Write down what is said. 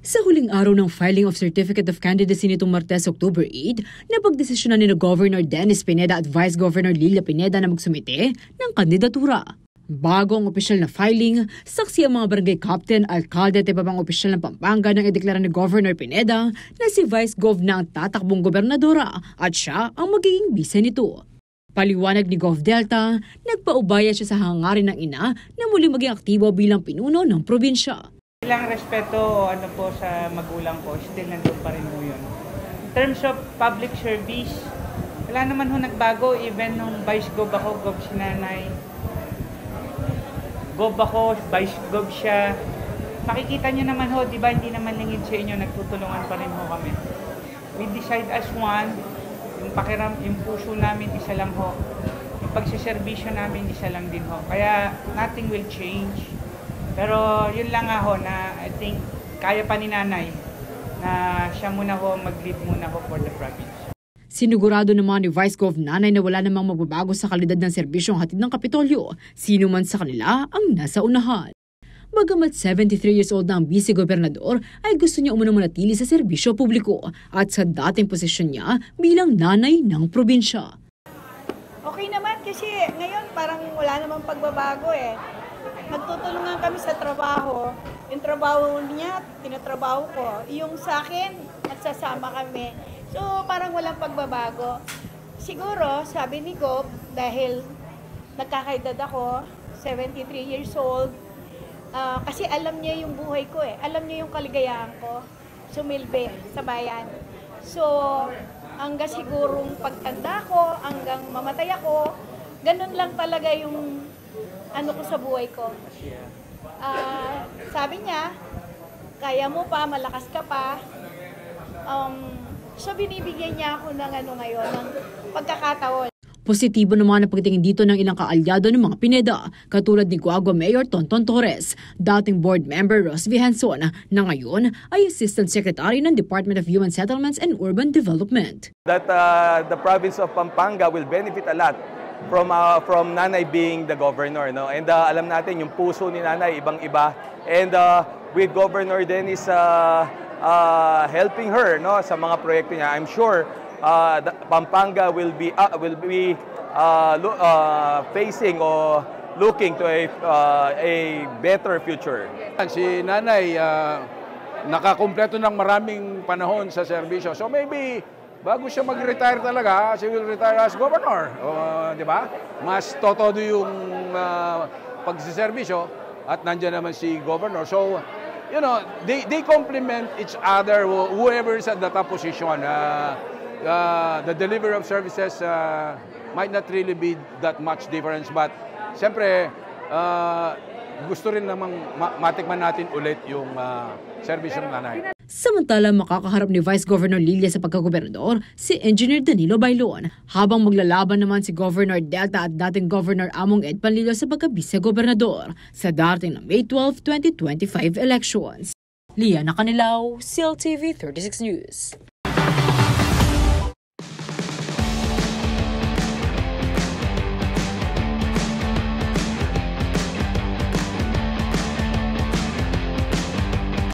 Sa huling araw ng filing of Certificate of Candidacy nitong Martes, October 8, napagdesisyonan ni Governor Dennis Pineda at Vice Governor Lilia Pineda na magsumite ng kandidatura. Bago ang opisyal na filing, saksi ang mga barangay captain, alkalde at iba pang opisyal ng Pampanga nang ideklara ni Governor Pineda na si Vice Gov na ang tatakbong gobernadora at siya ang magiging bisa nito. Paliwanag ni Gov Delta, nagpaubaya siya sa hangarin ng ina na muli maging aktibo bilang pinuno ng probinsya. Ilang respeto po sa magulang ko, still nandun pa rin po yun. In terms of public service, wala naman ho nagbago, even nung Vice Gov ako, Gov si nanay. Gov ako, Vice Gov siya. Makikita nyo naman ho, di ba hindi naman lingid sa inyo, nagtutulungan pa rin ho kami. We decide as one, yung puso namin isa lang ho. Yung pagsiservisyo namin isa lang din ho. Kaya nothing will change. Pero yun lang ho na I think kaya pa ni nanay na siya muna ho mag-lead muna ho for the province. Sinigurado naman ni Vice Gov Nanay na wala namang magbabago sa kalidad ng serbisyong hatid ng Kapitolyo, sino man sa kanila ang nasa unahan. Bagamat 73 years old na ang vice-gobernador ay gusto niya umunang manatili sa serbisyo publiko at sa dating posisyon niya bilang nanay ng probinsya. Okay naman kasi ngayon parang wala namang pagbabago eh. Nagtutulungan kami sa trabaho. Yung trabaho niya, tinatrabaho ko. Yung sa akin, nagsasama kami. So, parang walang pagbabago. Siguro, sabi ni Gov, dahil nagkakaedad ako, 73 years old, kasi alam niya yung buhay ko eh. Alam niya yung kaligayahan ko. Sumilbi sa bayan. So, hanggang sigurong pagtanda ko, hanggang mamatay ako, ganun lang talaga yung ko sa buhay ko. Sabi niya, kaya mo pa, malakas ka pa. So binibigyan niya ako ng ngayon, ng pagkakataon. Positibo naman ang pagtingin dito ng ilang kaalyado ng mga Pineda, katulad ni Guagua Mayor Tonton Torres, dating board member Ros Vihanson, na ngayon ay Assistant Secretary ng Department of Human Settlements and Urban Development. That the province of Pampanga will benefit a lot from Nanay being the governor, no? And alam natin yung puso ni Nanay ibang-iba, and with Governor Dennis helping her, no, sa mga proyekto niya, I'm sure Pampanga will be facing or looking to a better future. Si Nanay nakakumpleto ng maraming panahon sa serbisyo, so maybe bago siya mag-retire talaga, she will retire as governor. Di ba? Mas totodo yung pagsiservisyo at nandiyan naman si governor. So, you know, they complement each other, whoever is at the top position. The delivery of services might not really be that much difference, but siyempre, gusto rin namang matikman natin ulit yung serbisyo ng nanay. Samantala, makakaharap ni Vice Governor Lilia sa pagkagobernador si Engineer Danilo Bailon, habang maglalaban naman si Governor Delta at dating Governor Among Ed Panlilo sa pagka-vice-gobernador sa darating na May 12, 2025 elections. Liana Canilaw, CLTV 36 News.